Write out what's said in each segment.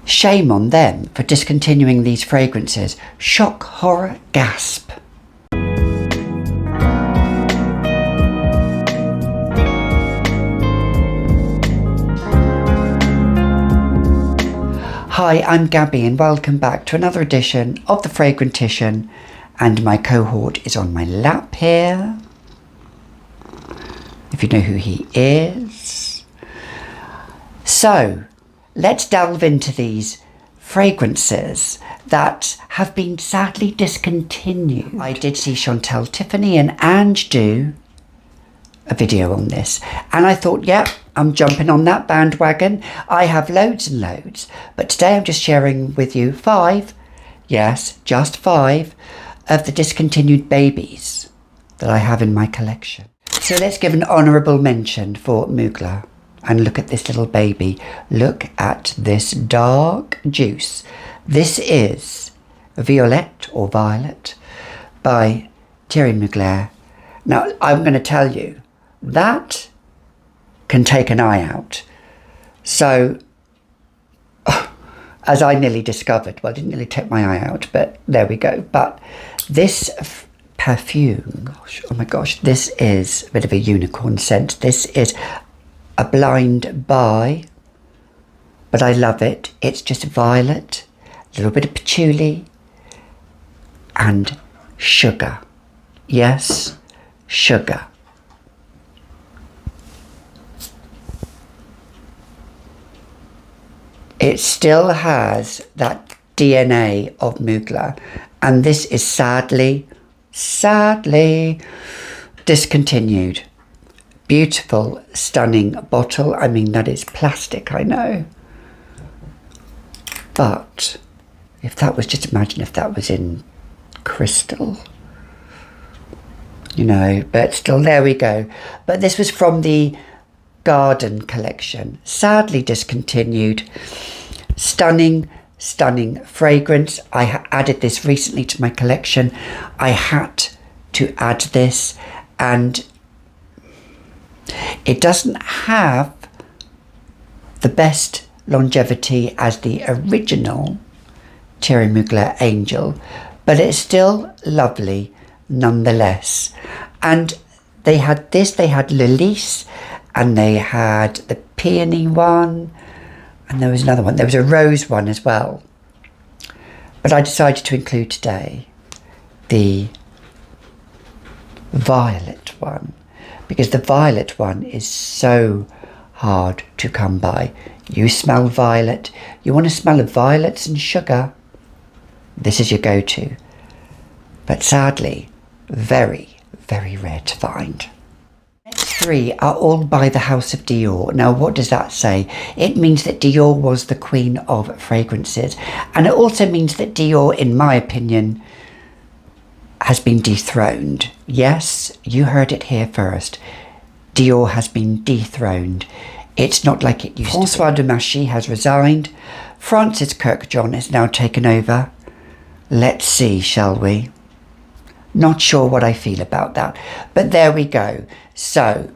Shame on them for discontinuing these fragrances. Shock, horror, gasp. Hi, I'm Gabby and welcome back to another edition of the Fragrantician, and my cohort is on my lap here, if you know who he is. So, let's delve into these fragrances that have been sadly discontinued. I did see Chantel, Tiffany and Ange do a video on this, and I thought, yeah, I'm jumping on that bandwagon. I have loads and loads, but today I'm just sharing with you 5, yes, just 5, of the discontinued babies that I have in my collection. So let's give an honourable mention for Mugler. And look at this little baby. Look at this dark juice. This is Violette or Violet by Thierry Mugler. Now, I'm going to tell you, that can take an eye out. So, as I nearly discovered, well, I didn't nearly take my eye out, but there we go. But this perfume, gosh, oh my gosh, this is a bit of a unicorn scent. This is a blind buy, but I love it. It's just violet, a little bit of patchouli, and sugar. Yes, sugar. It still has that DNA of Mugler, and this is sadly discontinued. Beautiful, stunning bottle. I mean, that is plastic, I know. But if that was, just imagine if that was in crystal. You know, but still, there we go. But this was from the Garden collection. Sadly discontinued. Stunning fragrance. I added this recently to my collection. I had to add this, and it doesn't have the best longevity as the original Thierry Mugler Angel, but it's still lovely nonetheless. And they had this, they had Lilies, and they had the peony one, and there was another one. There was a rose one as well. But I decided to include today the violet one, because the violet one is so hard to come by. You smell violet, you want to smell of violets and sugar, this is your go-to. But sadly, very, very rare to find. Next 3 are all by the House of Dior. Now, what does that say? It means that Dior was the queen of fragrances. And it also means that Dior, in my opinion, has been dethroned. Yes, you heard it here first. Dior has been dethroned. It's not like it used to be. François de Machy has resigned. Francis Kirkjohn has now taken over. Let's see, shall we? Not sure what I feel about that. But there we go. So,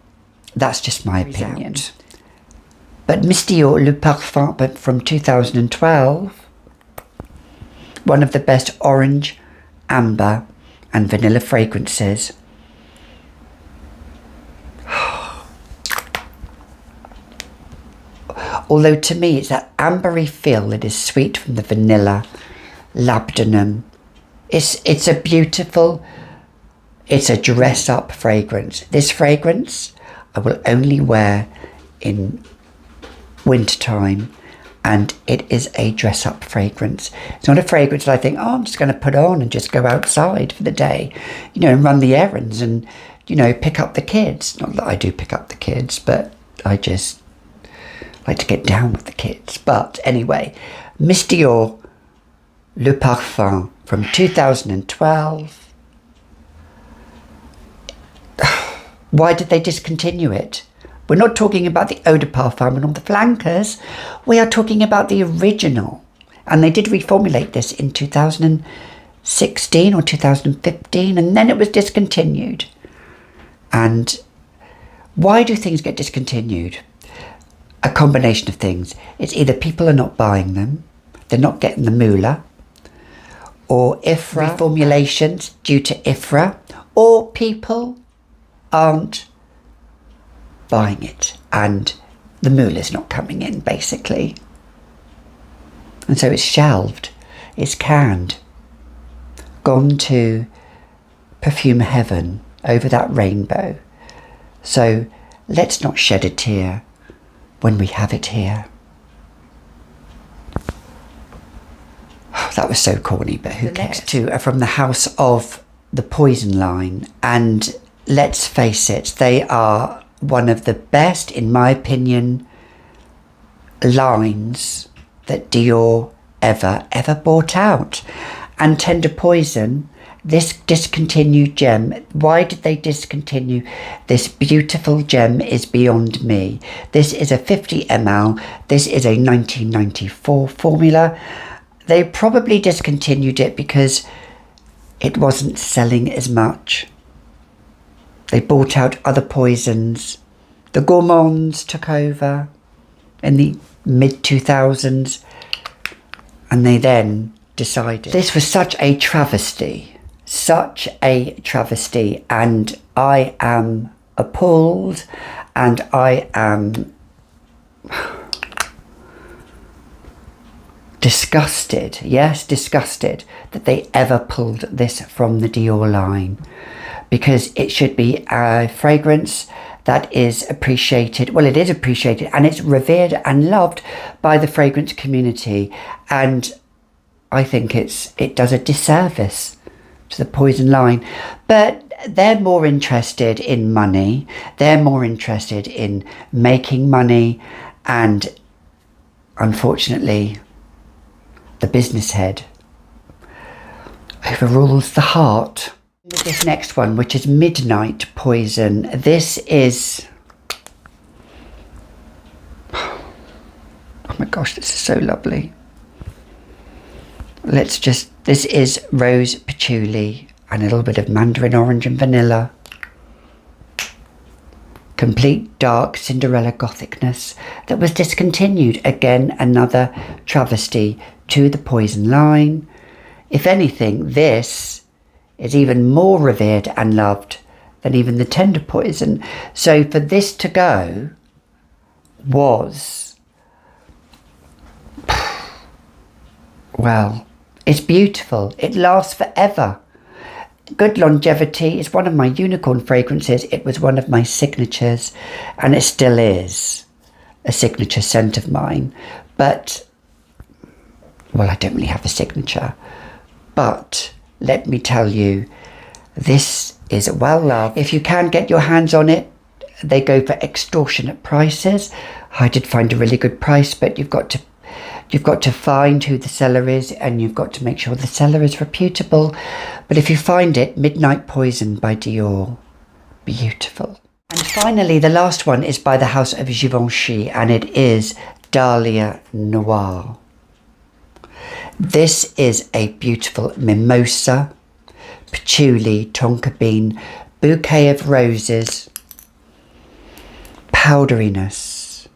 that's just my opinion. But Miss Dior, Le Parfum from 2012, one of the best orange, amber and vanilla fragrances. Although to me it's that ambery feel that is sweet from the vanilla, labdanum. It's a beautiful, it's a dress-up fragrance. This fragrance I will only wear in wintertime, and it is a dress-up fragrance. It's not a fragrance that I think, oh, I'm just going to put on and just go outside for the day, you know, and run the errands and, you know, pick up the kids. Not that I do pick up the kids, but I just like to get down with the kids. But anyway, Miss Dior, Le Parfum from 2012. Why did they discontinue it? We're not talking about the eau de parfum and all the flankers. We are talking about the original. And they did reformulate this in 2016 or 2015, and then it was discontinued. And why do things get discontinued? A combination of things. It's either people are not buying them, they're not getting the Mugler, or IFRA reformulations due to IFRA, or people aren't buying it and the Mugler's not coming in, basically. And so it's shelved, it's canned, gone to perfume heaven over that rainbow. So let's not shed a tear when we have it here. That was so corny, but who cares? The next two are from the house of the Poison line, and let's face it, they are one of the best, in my opinion, lines that Dior ever bought out. And Tendre Poison, this discontinued gem, why did they discontinue this beautiful gem is beyond me. This is a 50 ml, this is a 1994 formula. They probably discontinued it because it wasn't selling as much. They bought out other poisons. The Gourmands took over in the mid-2000s, and they then decided. This was such a travesty, and I am appalled, and I am disgusted, yes, disgusted that they ever pulled this from the Dior line, because it should be a fragrance that is appreciated. Well, it is appreciated and it's revered and loved by the fragrance community, and I think it does a disservice to the Poison line. But they're more interested in money, they're more interested in making money, and unfortunately the business head overrules the heart. With this next one, which is Midnight Poison, this is, oh my gosh, this is so lovely. This is rose patchouli and a little bit of mandarin orange and vanilla. Complete dark Cinderella gothicness that was discontinued. Again, another travesty to the Poison line. If anything, this is even more revered and loved than even the Tendre Poison. So for this to go was, well, it's beautiful. It lasts forever. Good longevity. It's one of my unicorn fragrances. It was one of my signatures, and it still is a signature scent of mine. But, well, I don't really have a signature, but let me tell you, this is well loved. If you can get your hands on it, they go for extortionate prices. I did find a really good price, but you've got to find who the seller is, and you've got to make sure the seller is reputable. But if you find it, Midnight Poison by Dior, beautiful. And finally, the last one is by the house of Givenchy, and it is Dahlia Noir. This is a beautiful mimosa, patchouli, tonka bean, bouquet of roses, powderiness.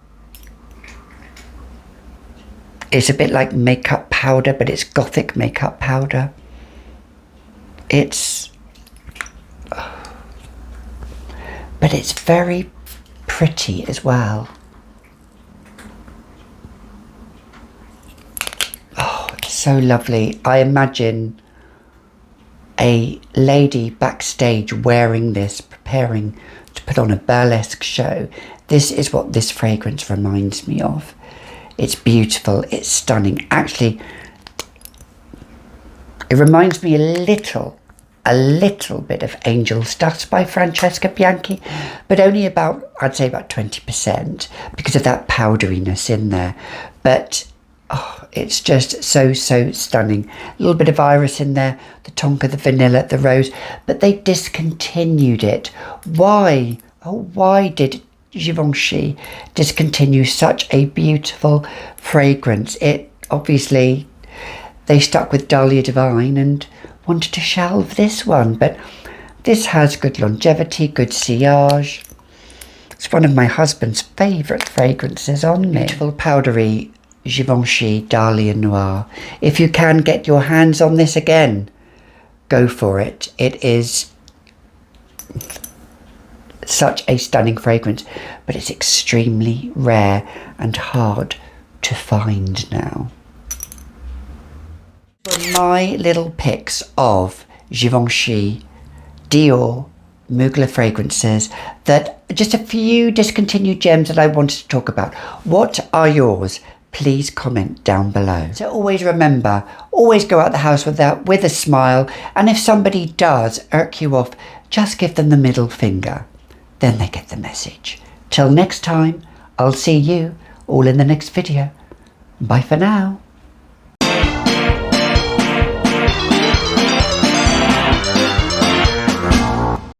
It's a bit like makeup powder, but it's gothic makeup powder. But it's very pretty as well. Oh, it's so lovely. I imagine a lady backstage wearing this, preparing to put on a burlesque show. This is what this fragrance reminds me of. It's beautiful, it's stunning. Actually, it reminds me a little bit of Angel's Dust by Francesca Bianchi, but only about, I'd say about 20%, because of that powderiness in there. But oh, it's just so stunning. A little bit of iris in there, the tonka, the vanilla, the rose, but they discontinued it. Why? Oh, why did Givenchy discontinue such a beautiful fragrance? It obviously, they stuck with Dahlia Divine and wanted to shelve this one, but this has good longevity, good sillage. It's one of my husband's favourite fragrances on me. Beautiful powdery Givenchy Dahlia Noir. If you can get your hands on this again, go for it. It is such a stunning fragrance, but it's extremely rare and hard to find now. My little picks of Givenchy, Dior, Mugler fragrances, that just a few discontinued gems that I wanted to talk about. What are yours? Please comment down below. So always remember, always go out the house with a smile, and if somebody does irk you off, just give them the middle finger. Then they get the message. Till next time, I'll see you all in the next video. Bye for now.